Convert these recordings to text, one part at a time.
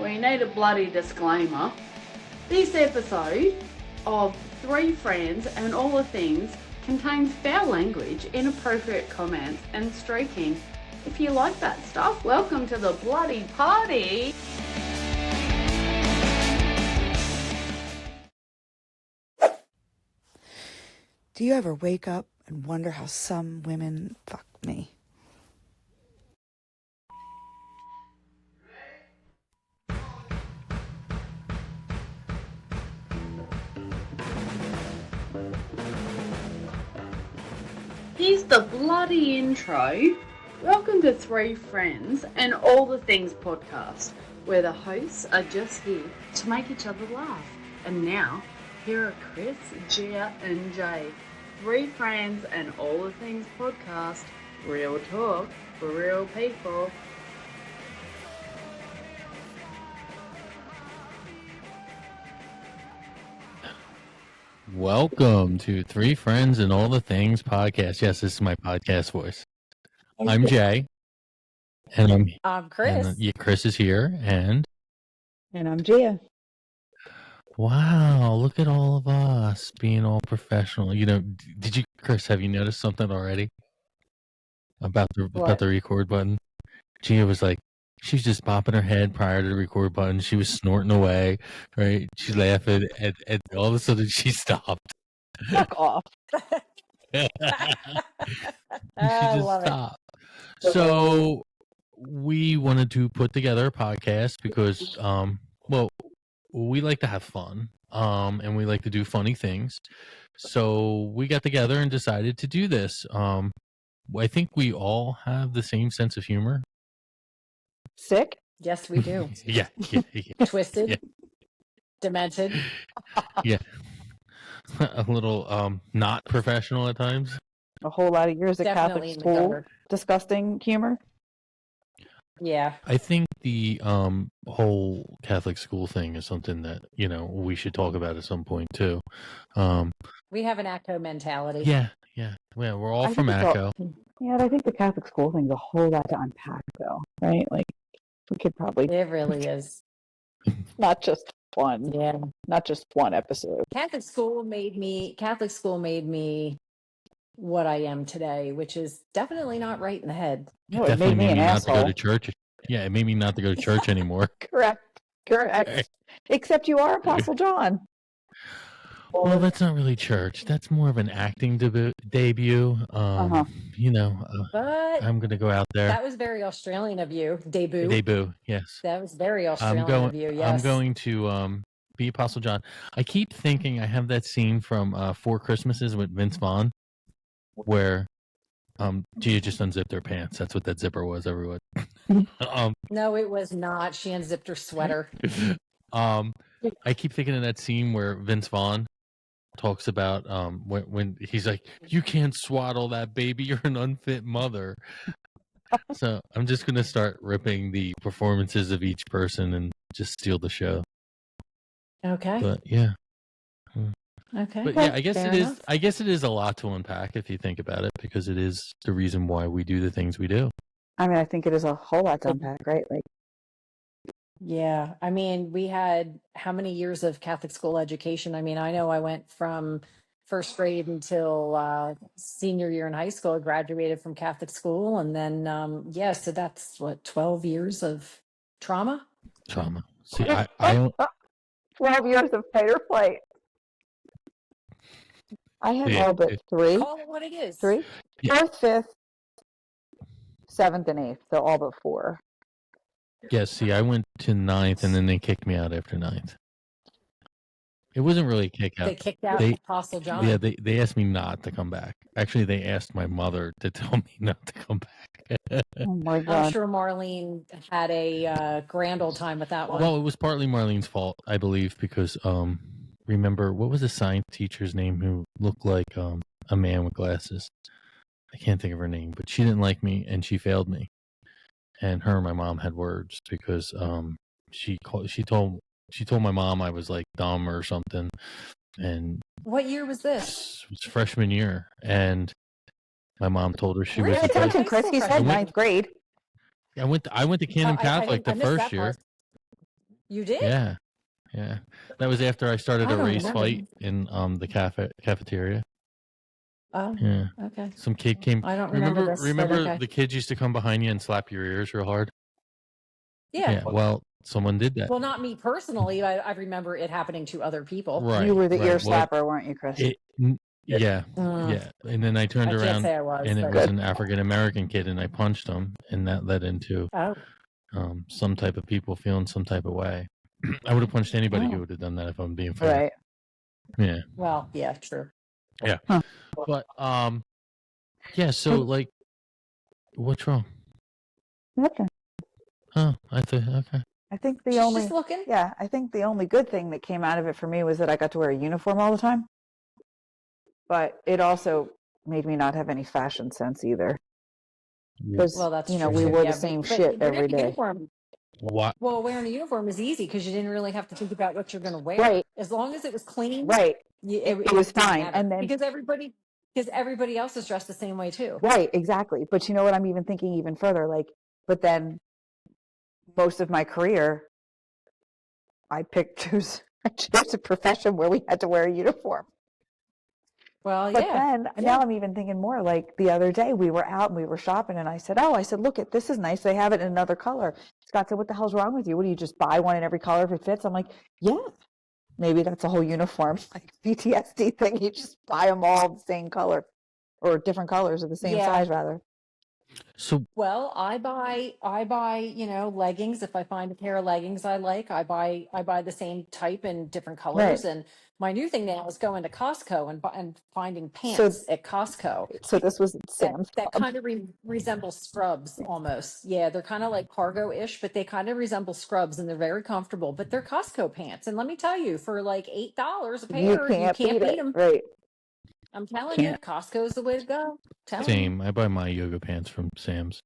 we need a bloody disclaimer. This episode of Three Friends and All the Things contains foul language, inappropriate comments, and streaking. If you like that stuff, welcome to the bloody party. Do you ever wake up and wonder how some women fuck me? Here's the bloody intro. Welcome to Three Friends and All the Things podcast, where the hosts are just here to make each other laugh. And now, here are Kris, Gia, and Jay. Three Friends and All the Things podcast. Real talk for real people. Welcome to Three Friends and All the Things podcast. Yes, this is my podcast voice. I'm Jay. And I'm Kris. And, Kris is here. And I'm Gia. wow, look at all of us being all professional. You know, Kris, have you noticed something already about the record button? Gia was like, she's just bopping her head prior to the record button. She was snorting away, right? She's laughing, and all of a sudden she stopped. Fuck off. She I just love stopped. So we wanted to put together a podcast because, we like to have fun, and we like to do funny things. So we got together and decided to do this. I think we all have the same sense of humor. Sick? Yes, we do. Yeah. Twisted, Yeah. demented. Yeah. A little not professional at times. A whole lot of years at Definitely Catholic in the school. gutter. Disgusting humor. Yeah. I think the whole Catholic school thing is something that, we should talk about at some point too. We have an ACO mentality. Yeah. We're all from ACO. Yeah, I think the Catholic school thing's a whole lot to unpack, though, right? Like, we could probably It really is. not just one episode. Catholic school made me what I am today, which is definitely not right in the head. No, It it definitely made me made an me not asshole. to go to church. Yeah, it made me not to go to church anymore. Correct. Except you are Apostle John. Well, that's not really church. That's more of an acting debut. Uh-huh. But I'm going to go out there. that was very Australian of you. Debut. Yes. That was very Australian of you. Yes. I'm going to be Apostle John. I keep thinking I have that scene from Four Christmases with Vince Vaughn where Gia just unzipped her pants. That's what that zipper was, everyone. No, it was not. She unzipped her sweater. I keep thinking of that scene where Vince Vaughn talks about when he's like, you can't swaddle that baby, you're an unfit mother. So I'm just gonna start ripping the performances of each person and just steal the show. Okay. But yeah. Okay. But yeah, I guess Fair it is. enough. I guess it is a lot to unpack if you think about it, because it is the reason why we do the things we do. I mean, I think it is a whole lot to unpack, right? Like, Yeah. I mean, we had how many years of Catholic school education? I mean, I know I went from first grade until senior year in high school. I graduated from Catholic school. And then, so that's 12 years of trauma? Trauma. See, I don't. 12 years of fight or flight. I had all but three. Call it what it is. Three? Yeah. Fourth, fifth, seventh, and eighth. So all but four. Yeah, see, I went to ninth, and then they kicked me out after ninth. It wasn't really a kick out. They kicked out They- Apostle John. Yeah, they asked me not to come back. Actually, they asked my mother to tell me not to come back. Oh my I'm God. sure Marlene had a grand old time with that one. Well, it was partly Marlene's fault, I believe, because remember, what was the science teacher's name who looked like a man with glasses? I can't think of her name, but she didn't like me, and she failed me. And her and my mom had words because she told my mom I was like dumb or something, and What year was this? it was freshman year, and my mom told her she Really? was Pay supposed. attention, Kris. He said ninth grade. I went to Cannon Catholic I the missed first that year. part. You did? Yeah. Yeah. That was after I started I a don't race remember. fight in the cafeteria. Oh, Yeah. okay. Some kid came. I don't remember this, but Remember okay. the kids used to come behind you and slap your ears real hard? Yeah. Yeah. Well, someone did that. Well, not me personally. I remember it happening to other people. Right. You were the ear right. Well, slapper, weren't you, Kris? yeah. Mm, Yeah. And then I turned I can't around say I was, and it but was an African American kid and I punched him and that led into oh, some type of people feeling some type of way. I would have punched anybody who Oh. would have done that if I'm being fair. Right. Yeah. well, yeah, true. Yeah. Huh. But yeah, so like what's wrong? Nothing. Oh, okay. I think the She's only just looking. yeah, I think the only good thing that came out of it for me was that I got to wear a uniform all the time. But it also made me not have any fashion sense either. Because Well, that's you know, true we too. wore Yeah, the same but shit wearing every a day. uniform. What? Well, wearing a uniform is easy because you didn't really have to think about what you're going to wear. Right. As long as it was clean, Right. it was didn't fine. matter. And then because everybody else is dressed the same way too. right, exactly. But you know what, I'm even thinking even further, like, but then most of my career I picked choose a profession where we had to wear a uniform. Well, But yeah. then yeah. now I'm even thinking more, like the other day we were out and we were shopping and I said, look at this is nice. They have it in another color. Scott said, what the hell's wrong with you? What do you just buy one in every color if it fits? I'm like, yeah, maybe that's a whole uniform, like PTSD thing. You just buy them all the same color or different colors of the same Yeah. size rather. So Well, I buy, leggings. If I find a pair of leggings I like, I buy the same type in different colors. Right. And my new thing now is going to Costco and finding So- pants at Costco So this was Sam's that Club. kind of resemble scrubs almost. Yeah, they're kind of like cargo-ish, but they kind of resemble scrubs and they're very comfortable. But they're Costco pants. And let me tell you, for like $8 a pair, You can't beat beat it. them. Right. I'm telling you, Costco's the way to go. Telling you. same. I buy my yoga pants from Sam's.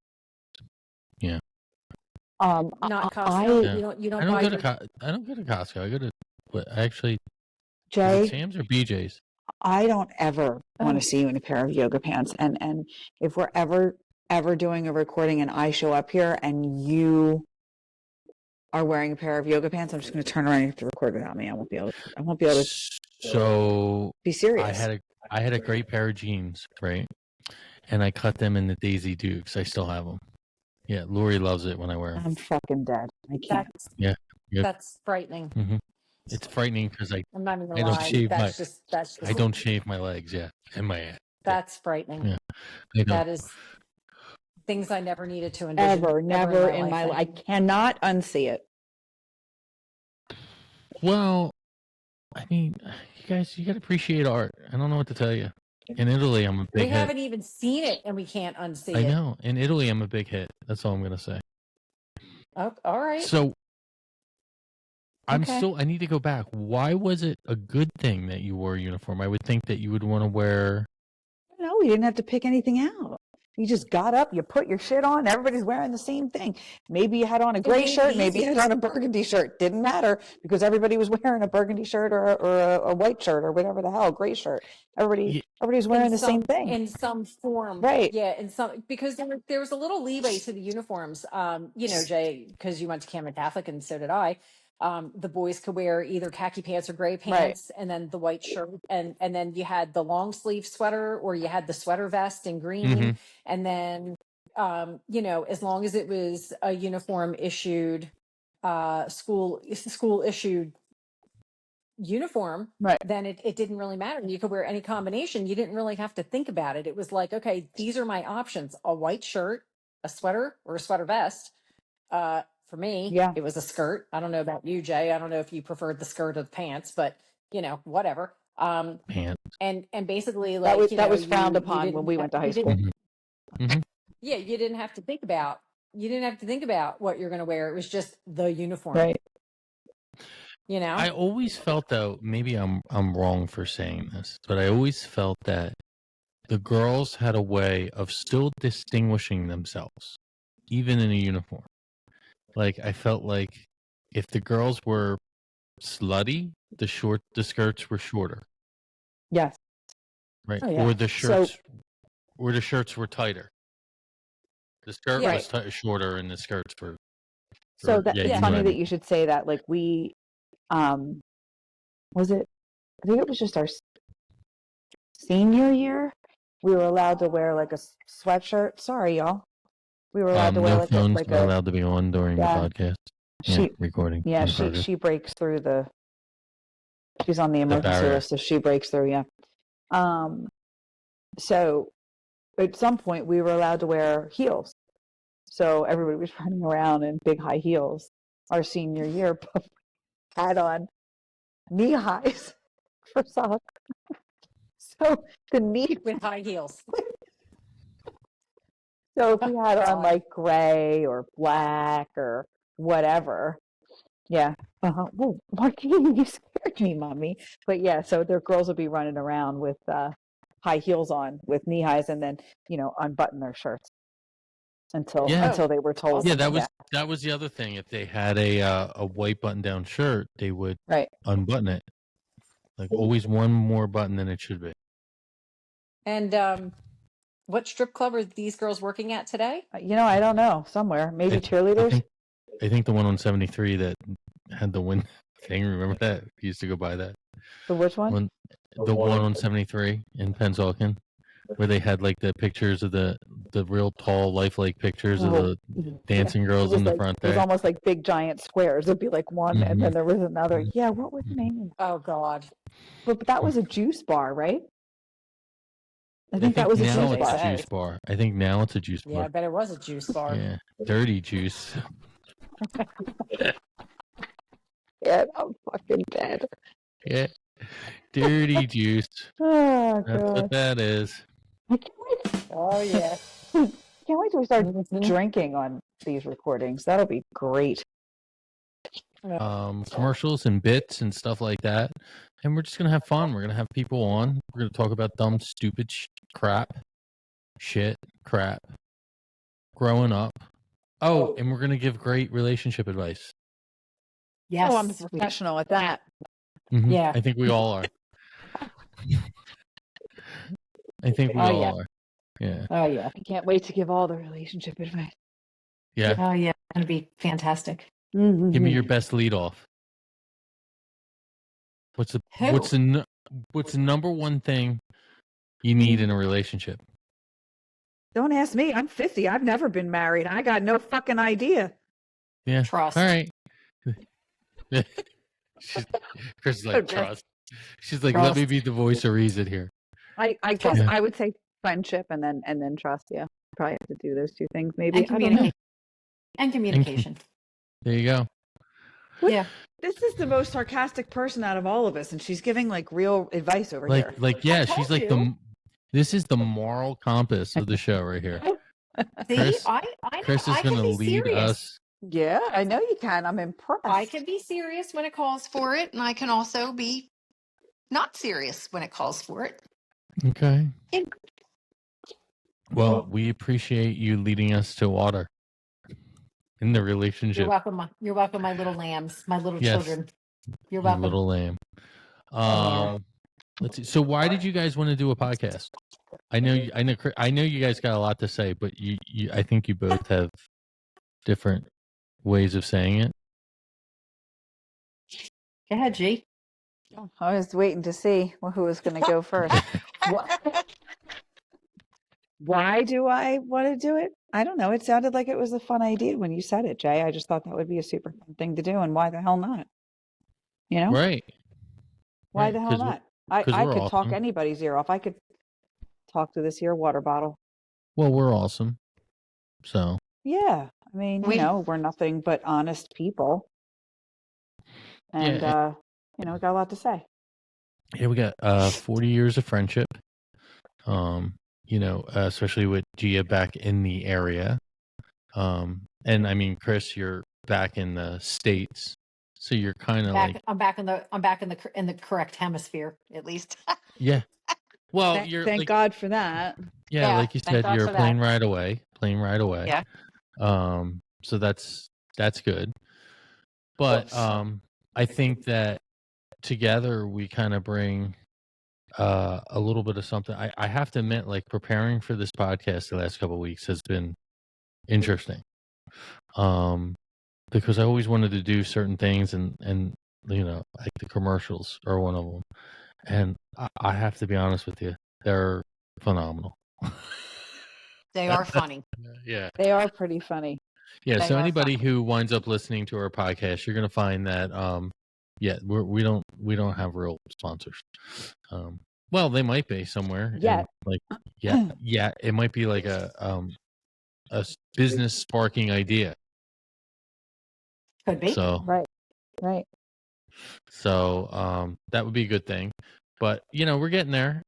Not Costco. Yeah. You don't I don't buy go your- to I don't go to Costco. I go to actually is Jay, it Sam's or BJ's? I don't ever want Oh. to see you in a pair of yoga pants. And if we're ever doing a recording and I show up here and you are wearing a pair of yoga pants, I'm just going to turn around and you have to record without me. I won't be able to So be serious. I had a great pair of jeans, right? And I cut them in the Daisy Dukes. I still have them. Yeah, Lori loves it when I wear them. I'm fucking dead. I can't. Yep. That's frightening. It's frightening because I'm not even I gonna don't lie. shave That's just I don't shave my legs, and my ass. that's frightening. Yeah. I know. That is things I never needed to envision. Never in my life. I cannot unsee it. Well, I mean, you guys, you got to appreciate art. I don't know what to tell you. In Italy, I'm a big We hit. haven't even seen it and we can't unsee I it. know. In Italy, I'm a big hit. That's all I'm going to say. Oh, all right. So, I Okay. need to go back. Why was it a good thing that you wore a uniform? I would think that you would want to wear. No, you didn't have to pick anything out. You just got up, you put your shit on, everybody's wearing the same thing. Maybe you had on a gray made it shirt, maybe you easy. had on a burgundy shirt. Didn't matter because everybody was wearing a burgundy shirt or a white shirt or whatever the hell, gray shirt. Everybody was wearing the same thing. In some form. Right. Yeah, in some, because there was a little leeway to the uniforms. Jay, because you went to Cameron Catholic and so did I. The boys could wear either khaki pants or gray pants, and then the white shirt, and then you had the long sleeve sweater, or you had the sweater vest in green, and then as long as it was a uniform issued, school issued uniform, Right. then it didn't really matter. You could wear any combination. You didn't really have to think about it. It was like, okay, these are my options: a white shirt, a sweater, or a sweater vest. For me, it was a skirt. I don't know about you, Jay. I don't know if you preferred the skirt or the pants, but whatever. Pants. And basically, like that was frowned upon when we went to high school. Yeah, you didn't have to think about what you're going to wear. It was just the uniform. Right. I always felt, though, maybe I'm wrong for saying this, but I always felt that the girls had a way of still distinguishing themselves, even in a uniform. Like, I felt like if the girls were slutty, the skirts were shorter. Yes. Right. Oh, yeah. Or the shirts were tighter. The skirt was shorter and the skirts were So Or, that yeah, it's you funny and that you should say that. Like was it? I think it was just our senior year. We were allowed to wear like a sweatshirt. Sorry, y'all. We were allowed to wear no phones like are a allowed to be on during the yeah. podcast. She Recording. yeah in she progress. she breaks through the. She's on the The emergency barrier. list, so she breaks through. Yeah. So at some point we were allowed to wear heels. So everybody was running around in big high heels our senior year, but we had on knee highs for socks. So the knee, With high heels. so if we had on God. like gray or black or whatever, yeah. Whoa, Martine, you scared me, mommy. But yeah, so their girls would be running around with high heels on, with knee highs, and then unbutton their shirts until Yeah. until they were told. Yeah, that was the other thing. If they had a white button down shirt, they would Right. unbutton it. Like always one more button than it should be. And what strip club are these girls working at today? I don't know. Somewhere, maybe cheerleaders. I think the one on 73 that had the wind thing. Remember that? We used to go by that. The which one? The one on 73 in Pennsauken, where they had like the pictures of the real tall, lifelike pictures of the dancing girls in the front It was there. almost like big giant squares. It'd be like one, and then there was another. Yeah, what was the name? Oh God. But that was a juice bar, right? I think that was a now juice it's bar. a juice bar. I think now it's a juice Yeah, I bar. bet it was a juice bar. Yeah, dirty juice. Yeah, I'm fucking dead. Yeah, dirty juice. Oh That's what God! that is. I can't wait. Oh yeah. Can't wait till we start Mhm. drinking on these recordings. That'll be great. Commercials and bits and stuff like that. And we're just going to have fun. We're going to have people on. We're going to talk about dumb, stupid crap. Growing up. Oh, and we're going to give great relationship advice. Yes. Oh, I'm a professional at that. Mm-hmm. Yeah. I think we all are. I think we all are. Yeah. Oh yeah. I can't wait to give all the relationship advice. Yeah. Oh yeah. It's gonna be fantastic. Mm-hmm. Give me your best lead off. What's the number one thing you need in a relationship? Don't ask me. I'm 50. I've never been married. I got no fucking idea. Yeah. Trust. All right. Kris is like, trust. She's like, let me be the voice of reason here. I guess I would say friendship and then trust. Yeah, probably have to do those two things. Maybe And communication. And communication. There you go. Yeah. This is the most sarcastic person out of all of us, and she's giving like real advice over here. Yeah, she's like this is the moral compass of the show right here. See, Kris, I know. Kris is going to lead serious. us. Yeah, I know you can. I'm impressed. I can be serious when it calls for it, and I can also be not serious when it calls for it. Okay. Well, we appreciate you leading us to water in the relationship. You're welcome, my little lambs, my little children. You're welcome. Little lamb. Let's see. So why did you guys want to do a podcast? I know you guys got a lot to say, but I think you both have different ways of saying it. Go ahead, G. I was waiting to see who was going to go first. Why do I want to do it? I don't know. It sounded like it was a fun idea when you said it, Jay. I just thought that would be a super fun thing to do, and why the hell not? You know? Right. Why the hell not? I could awesome. talk anybody's ear off. I could talk to this here water bottle. Well, we're awesome. So. Yeah. I mean, we're nothing but honest people. And, got a lot to say. Yeah, we got 40 years of friendship. Especially with Gia back in the area. And I mean, Kris, you're back in the States. So you're kind of like I'm back in the correct hemisphere, at least. Yeah. Well, thank God for that. Yeah, like you said, you're a plane ride away. Yeah. So that's good. But I think that together we kind of bring a little bit of something. I have to admit, like preparing for this podcast the last couple of weeks has been interesting. because I always wanted to do certain things, and like the commercials are one of them. And I have to be honest with you, they're phenomenal. They are funny. Yeah. They are pretty funny. Yeah. They So are anybody funny. who winds up listening to our podcast, you're going to find that, we don't have real sponsors. Well, they might be somewhere. Yet. And like, yeah, it might be like a business sparking idea. Could be. So Right. So that would be a good thing. But, we're getting there.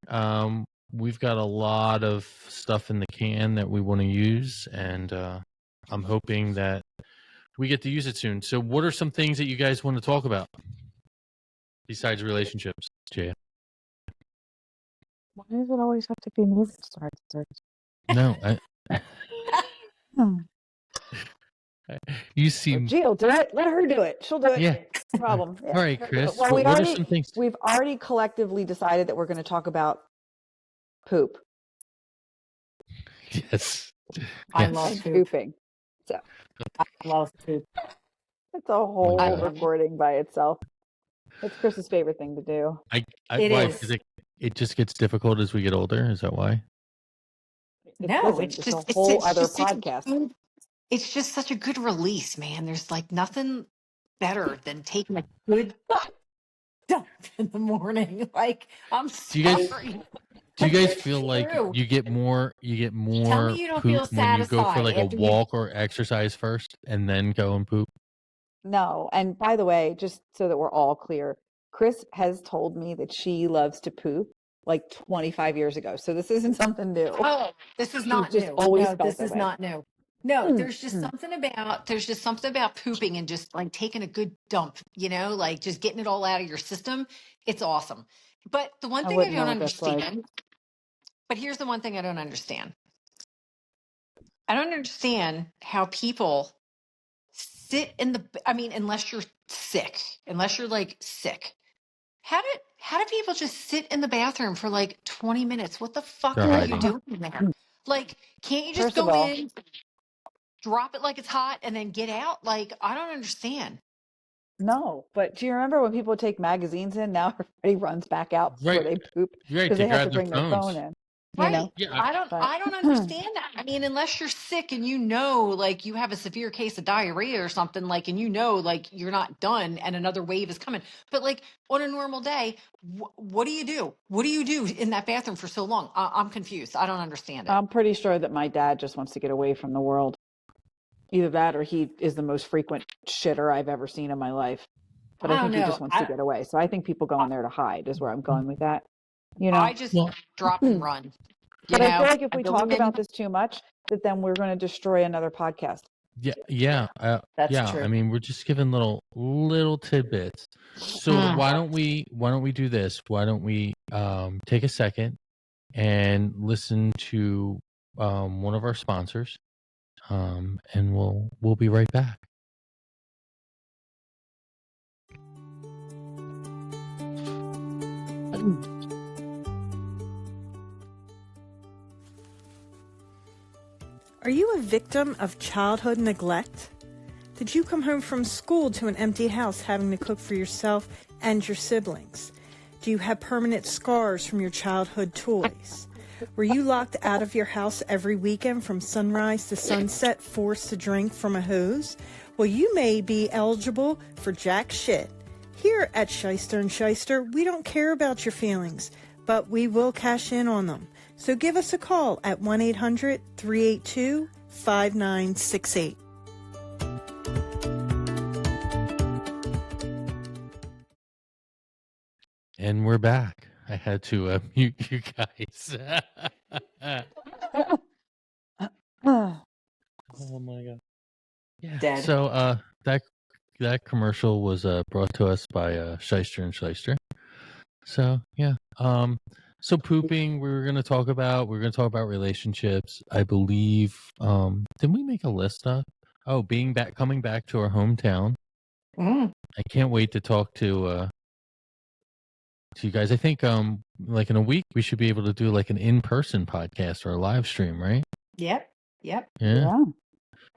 We've got a lot of stuff in the can that we want to use, and I'm hoping that we get to use it soon. So what are some things that you guys want to talk about besides relationships, Jaya? Why does it always have to be me that starts? No, you seem... Jill, let her do it. She'll do it. Yeah. No problem. Yeah. All right, Kris. Well, what are some things? We've already collectively decided that we're going to talk about poop. Yes. I Yes. love poop. Pooping. So I love poop. it's a whole God. recording by itself. It's Chris's favorite thing to do. It It why? is. 'Cause it just gets difficult as we get older. Is that why? No, Listen, it's a just whole it's other just such a podcast. good- it's just such a good release, man. There's like nothing better than taking a good dump in the morning. Like, I'm Do you guys- sorry. Do you guys It's feel like true. you get more Tell me you don't feel poop when you go for satisfied like a after you- walk or exercise first and then go and poop? No, and by the way, just so that we're all clear, Kris has told me that she loves to poop like 25 years ago. So this isn't something new. Oh, this is not just new. always No, felt this that is way. not new. No, Mm, there's just mm. something about pooping and just like taking a good dump, like just getting it all out of your system. It's awesome. But the one I thing I wouldn't don't know what that's like. understand, but here's the one thing I don't understand. I don't understand how people sit unless you're sick, unless you're like sick. How do people just sit in the bathroom for like 20 minutes? What the fuck They're are you hiding. doing in there? Like, can't you just First of go all- in, drop it like it's hot, and then get out? Like, I don't understand. No, but do you remember when people would take magazines in? Now everybody runs back out before Right. they poop You're right, because to they have to grab their bring their phone phones. in. Right. You know? Yeah, I don't understand that. I mean, unless you're sick and like you have a severe case of diarrhea or something, like, and like you're not done and another wave is coming. But like on a normal day, what do you do? What do you do in that bathroom for so long? I'm confused. I don't understand it. I'm pretty sure that my dad just wants to get away from the world. Either that or he is the most frequent shitter I've ever seen in my life. But I don't think he know. just wants to get away. So I think people go in there to hide is where I'm going with that. I just drop and run. But I feel like if we go talk in- about this too much, that then we're going to destroy another podcast. Yeah. That's true. I mean, we're just giving little tidbits. So why don't we do this? Why don't we take a second and listen to one of our sponsors, and we'll be right back. Are you a victim of childhood neglect? Did you come home from school to an empty house having to cook for yourself and your siblings? Do you have permanent scars from your childhood toys? Were you locked out of your house every weekend from sunrise to sunset, forced to drink from a hose? Well, you may be eligible for jack shit. Here at Shyster & Shyster, we don't care about your feelings, but we will cash in on them. So give us a call at 1-800-382-5968. And we're back. I had to mute you guys. Oh my god. Yeah. Dead. So that commercial was brought to us by Shyster & Shyster. So yeah. So pooping we're gonna talk about relationships. I believe did we make a list of coming back to our hometown. I can't wait to talk to you guys. I think like in a week we should be able to do like an in-person podcast or a live stream, right? Yep. Yeah. Yeah.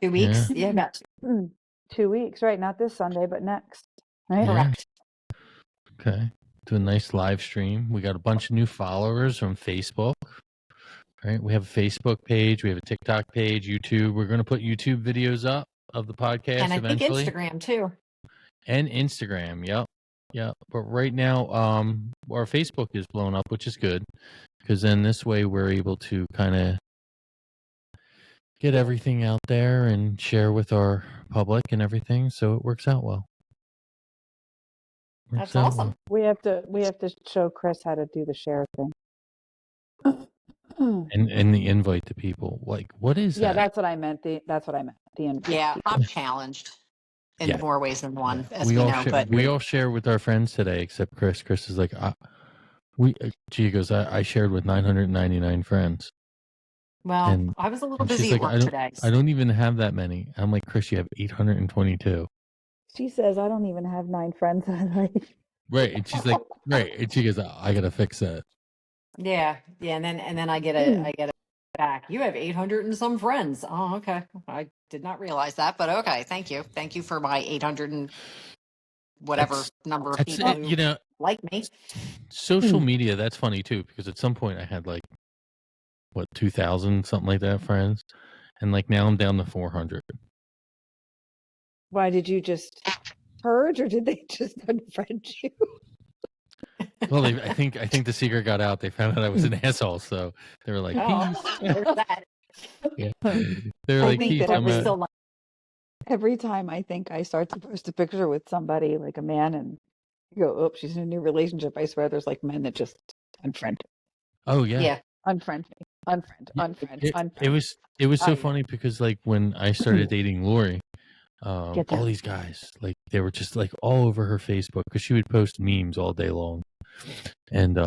2 weeks. Yeah. Yeah. About 2 2 weeks, right? Not this Sunday, but next, right? Yeah. Correct. Okay. Do a nice live stream. We got a bunch of new followers from Facebook. Right. We have a Facebook page. We have a TikTok page, YouTube. We're going to put YouTube videos up of the podcast And I think eventually. Instagram too. And Instagram. Yep. Yep. But right now, our Facebook is blown up, which is good because then this way we're able to kind of get everything out there and share with our public and everything. So it works out well. That's awesome. We have to show Kris how to do the share thing. And the invite to people. Like, what is that? Yeah, that's what I meant. That's what I meant. The invite. Yeah, I'm challenged in more ways than one, as we know. But we all share with our friends today, except Kris. Kris is like, she goes, I shared with 999 friends. well, And I was a little she's busy at like, work today. I don't even have that many. I'm like, Kris, you have 822. She says, I don't even have 9 friends that I like. Right. And she's like, right. And she goes, I gotta fix that. Yeah, and then I get a back. You have 800 and some friends. Oh, okay. I did not realize that, but okay. Thank you for my 800 and whatever number of people who like me. Social media, that's funny too, because at some point I had like 2,000 something like that friends, and like now I'm down to 400. Why did you just purge, or did they just unfriend you? Well, I think the secret got out. They found out I was an asshole, so they were like, There's that. yeah. They were like, think that I'm Still like, Every time I think I start to post a picture with somebody, like a man, and you go, "Oh, she's in a new relationship," I swear there's like men that just unfriend, oh yeah. unfriend me, unfriend. It was so funny because like when I started dating Lori, Get all down. these guys, like they were just like all over her Facebook because she would post memes all day long, and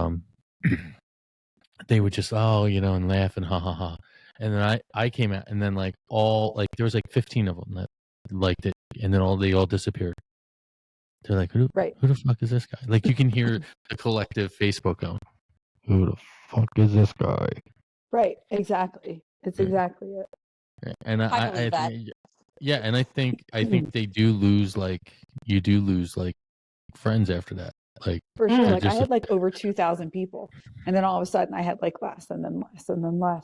they would just and laugh and ha ha ha, and then I came out, and then like there was like 15 of them that liked it, and then they all disappeared. They're like, who the fuck is this guy? Like you can hear the collective Facebook going, who the fuck is this guy? Right, exactly. It's exactly it. And I believe that. yeah, and I think they do lose you do lose friends after that. Like For sure. Like I just had like over 2,000 people, and then all of a sudden I had like less, and then less, and then less.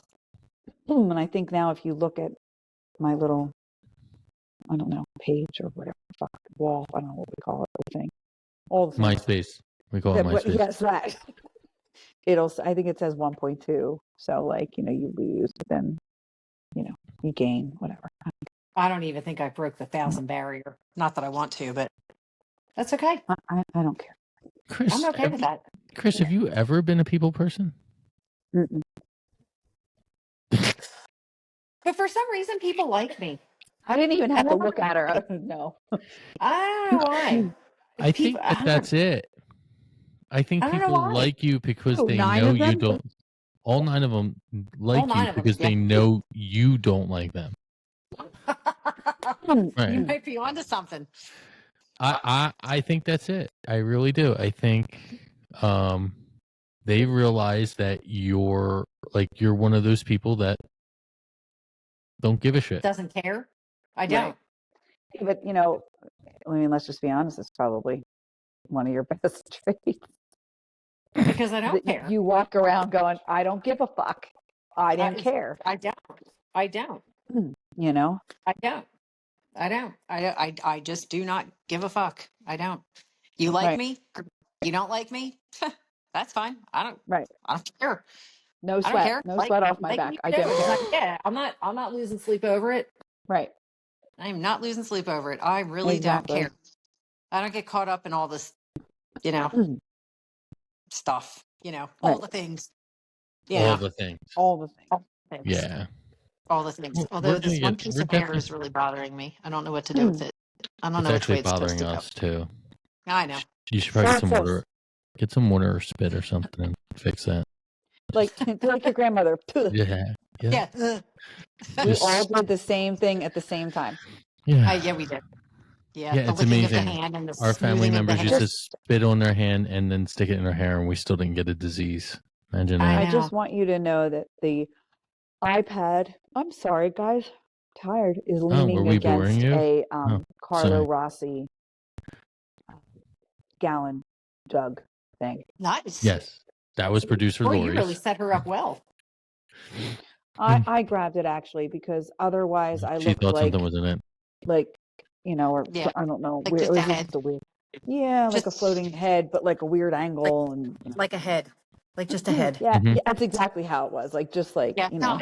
And I think now if you look at my little, I don't know, page or whatever, wall, I don't know what we call it, the thing. All the things. MySpace. We call it MySpace. Yes, that. I think it says 1.2. So like, you lose, but then, you gain, whatever. I don't even think I broke the 1,000 barrier. Not that I want to, but that's okay. I don't care. Kris, I'm okay with that. Kris, have you ever been a people person? Mm-mm. But for some reason, people like me. I didn't even have to look at her. No. I don't know why. I think that's it. I think people like you because they know you don't. All 9 of them like you because they know you don't like them. Right. You might be onto something. I think that's it. I really do. I think they realize that you're one of those people that don't give a shit. Doesn't care. I don't. Right. But let's just be honest. It's probably one of your best traits. Because I don't care. You walk around going, I don't give a fuck. I didn't care. I don't. I don't. I just do not give a fuck. I don't. You like me? You don't like me? That's fine. I don't care. No sweat. I don't care. No sweat off my back. I don't care. Yeah, I'm not losing sleep over it. Right. I'm not losing sleep over it. I really don't care. I don't get caught up in all this, stuff. All the things. All the things. All the things. Yeah. All the things. Although this one piece of hair is really bothering me. I don't know what to do with it. I don't know which way it's supposed to go. It's actually bothering us too. I know. You should probably get some water or spit or something and fix that. Like your grandmother. Yeah. We all did the same thing at the same time. Yeah, we did. Yeah, it's amazing. Our family members used to spit on their hand and then stick it in their hair, and we still didn't get a disease. Imagine that. I just want you to know that the iPad, I'm sorry, guys. tired, is were leaning we boring against you? a Carlo sorry. Rossi gallon jug thing. Nice. Yes, that was producer Boy, you really Lori's. set her up well. I grabbed it actually because otherwise I She looked thought like something was in it. or Yeah. I don't know. Like Weird. just It a was head. just a weird. Yeah, like a Just floating head, but like a weird angle, and like a head. Like just a head. yeah, Mhm. yeah, that's exactly how it was. Like just like Yeah. No,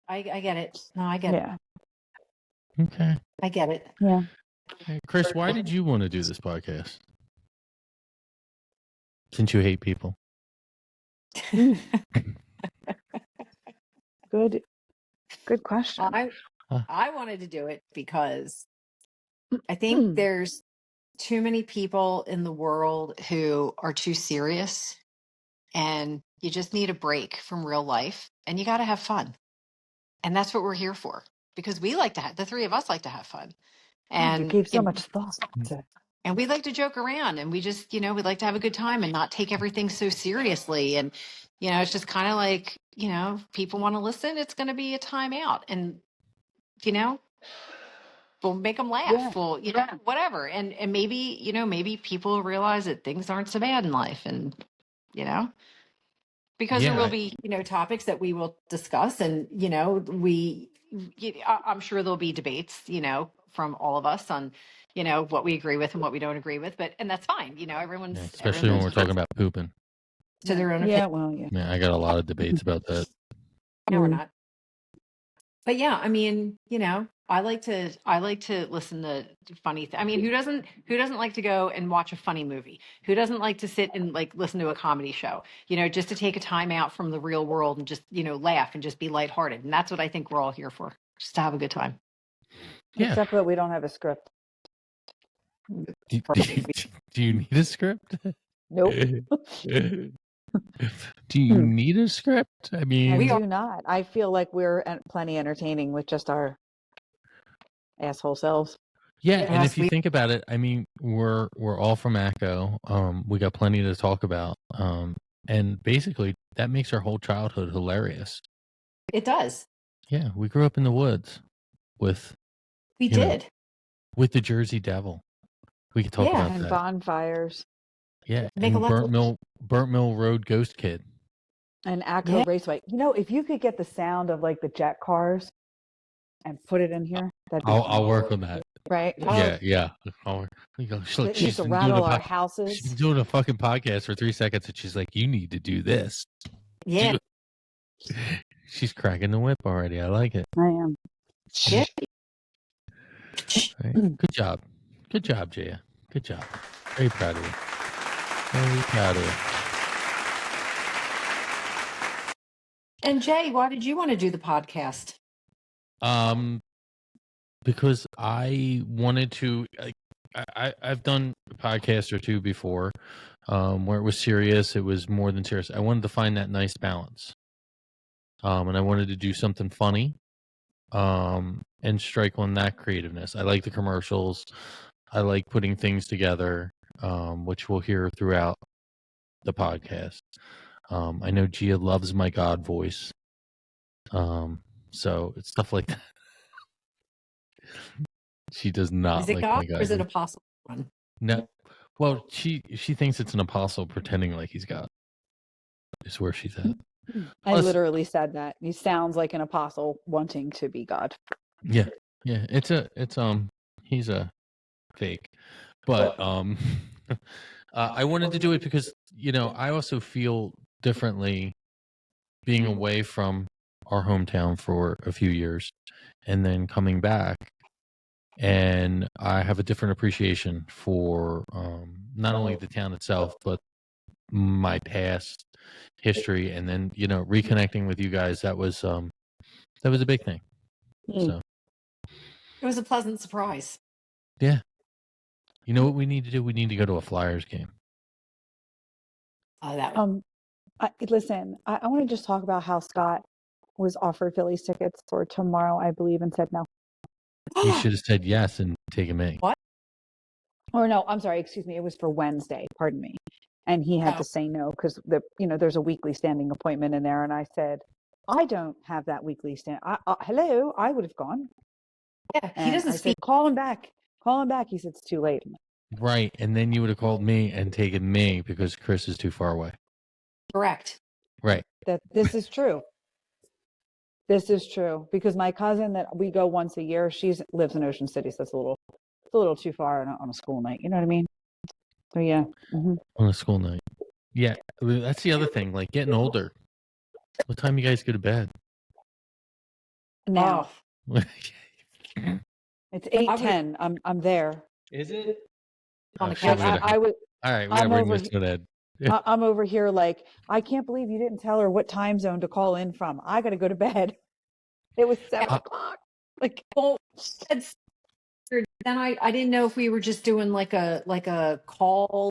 I get it. No, I get it. yeah, Okay. I get it. yeah. Hey, Kris, why did you want to do this podcast? Since you hate people. Good question. I wanted to do it because I think there's too many people in the world who are too serious, and you just need a break from real life, and you got to have fun. And that's what we're here for, because we like to have, the three of us like to have fun. You And gave so much thought to and we like to joke around, and we just, we like to have a good time and not take everything so seriously. And, it's just kind of like, if people want to listen, it's going to be a time out, and, we'll make them laugh. Yeah. We'll, whatever. And maybe, maybe people realize that things aren't so bad in life, and, because there will be, topics that we will discuss, and, I'm sure there'll be debates, from all of us on, what we agree with and what we don't agree with, and that's fine. Everyone's, especially when we're talking about pooping. to their own Yeah, opinion. well, yeah. Yeah, I got a lot of debates about that. No, we're not. But yeah, I mean, I like to listen to funny. I mean, who doesn't like to go and watch a funny movie? Who doesn't like to sit and like listen to a comedy show? Just to take a time out from the real world and just laugh and just be lighthearted. And that's what I think we're all here for, just to have a good time. Yeah. Except that we don't have a script. Do you need a script? Nope. Do you need a script? I mean, We do not. I feel like we're plenty entertaining with just our asshole selves. yeah, and if you think about it, I mean, we're all from ACO. We got plenty to talk about. And basically that makes our whole childhood hilarious. It does. Yeah, we grew up in the woods with We did. with the Jersey Devil. We could talk about And that. bonfires. Yeah, Make a and lot Burnt Mill Road Ghost Kid. And ACO Raceway. If you could get the sound of like the jet cars and put it in here, I'll work on that. Right? Yeah. It used to rattle our houses. She's been doing a fucking podcast for 3 seconds, and she's like, "You need to do this." Yeah. She's cracking the whip already. I like it. I am. Yeah. Right. Good job, Jaya. Good job. Very proud of you. Very proud of you. And Jay, why did you want to do the podcast? Because I wanted to. I've done a podcast or two before, where it was serious. It was more than serious. I wanted to find that nice balance. And I wanted to do something funny, and strike on that creativeness. I like the commercials. I like putting things together, which we'll hear throughout the podcast. I know Gia loves my God voice. So it's stuff like that. She does not Is it like God my God or is it voice. Apostle one? No. Well, she thinks it's an apostle pretending like he's God. Is where she's at. I Plus- literally said that. He sounds like an apostle wanting to be God. Yeah. He's a fake. But I wanted to do it because, I also feel differently being away from our hometown for a few years and then coming back. And I have a different appreciation for not only the town itself, but my past history. And then, reconnecting with you guys, that was a big thing. So It was a pleasant surprise. yeah. You know what we need to do? We need to go to a Flyers game. Listen, I want to just talk about how Scott was offered Phillies tickets for tomorrow, I believe, and said no. You should have said yes and taken me. What? Or no, I'm sorry, excuse me. It was for Wednesday, pardon me. And he had to say no because there's a weekly standing appointment in there. And I said, I don't have that weekly stand. Hello, I would have gone. Yeah, he And doesn't I speak. said, call him back. Call him back. He said, it's too late. Right. And then you would have called me and taken me because Kris is too far away. Correct. Right. That this is true. This is true because my cousin that we go once a year, lives in Ocean City, so it's a little too far on a school night. You know what I mean? So yeah. On a school night. Yeah. That's the other thing. Like getting older. What time you guys go to bed? Now Oh, it's I would- 8:10. I'm there. Is it? On Oh, the shit, couch. we gotta- I would. all right, we I'm gotta bring over this to an end. I'm over here like, I can't believe you didn't tell her what time zone to call in from. I got to go to bed. It was 7:00. Like, Well, that's then I didn't know if we were just doing like a call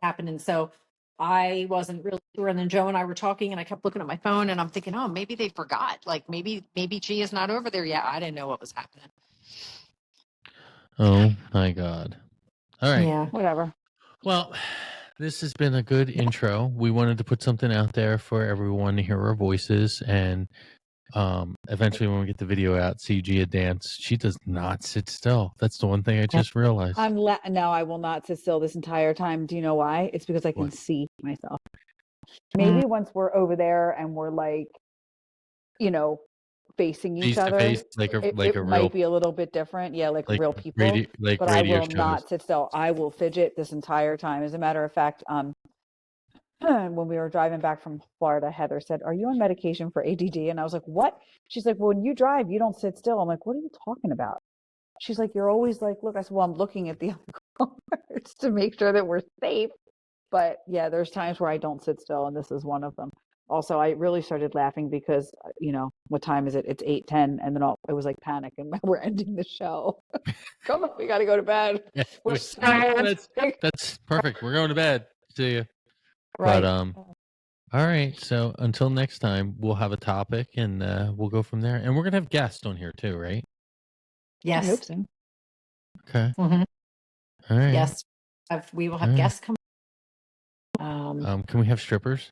happening. So I wasn't really sure. And then Joe and I were talking and I kept looking at my phone and I'm thinking, oh, maybe they forgot. Like maybe Gia's not over there yet. I didn't know what was happening. Oh my God. All right. Yeah. whatever. Well, this has been a good intro. We wanted to put something out there for everyone to hear our voices, and eventually when we get the video out, see Gia dance. She does not sit still. That's the one thing I just realized. No, I will not sit still this entire time. Do you know why? It's because I can What? see myself. Maybe once we're over there and we're like, facing each Face to other, face, like a it real, might be a little bit different. Yeah, like real people. But I radio will not shows. sit still. I will fidget this entire time. As a matter of fact, when we were driving back from Florida, Heather said, "Are you on medication for ADD?" And I was like, "What?" She's like, "Well, when you drive, you don't sit still." I'm like, "What are you talking about?" She's like, "You're always like, look." I said, "Well, I'm looking at the other cars to make sure that we're safe." But yeah, there's times where I don't sit still, and this is one of them. Also, I really started laughing because, what time is it? It's 8:10, and then it was like panic, and we're ending the show. Come on, we got to go to bed. We're so That's perfect. We're going to bed. See you. right. But all right. So until next time, we'll have a topic and we'll go from there. And we're gonna have guests on here too, right? I hope Yes. so. Okay. Mhm. All right. Yes. We will have All right. guests come. Can we have strippers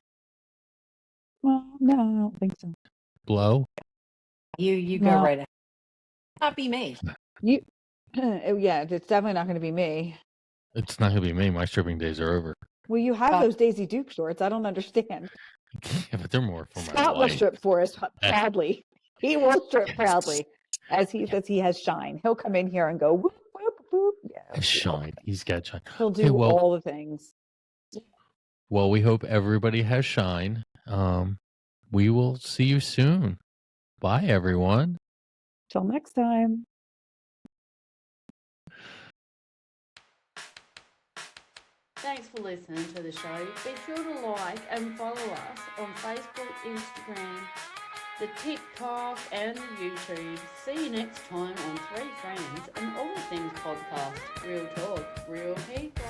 Well, no, I don't think so. blow? You go No. right ahead. Not be me. Yeah, it's definitely not going to be me. It's not gonna be me. My stripping days are over. Well, you have those Daisy Duke shorts. I don't understand. Yeah, but they're more for my Scott will wife. strip for us proudly. He will strip proudly as he says he has shine. He'll come in here and go whoop whoop whoop. Yeah, Shine. He's got shine. he'll do Okay, well- all the things. Well, we hope everybody has shine. We will see you soon. Bye, everyone. Till next time. Thanks for listening to the show. Be sure to like and follow us on Facebook, Instagram, the TikTok and YouTube. See you next time on Three Friends and All the Things podcast. Real talk, real people.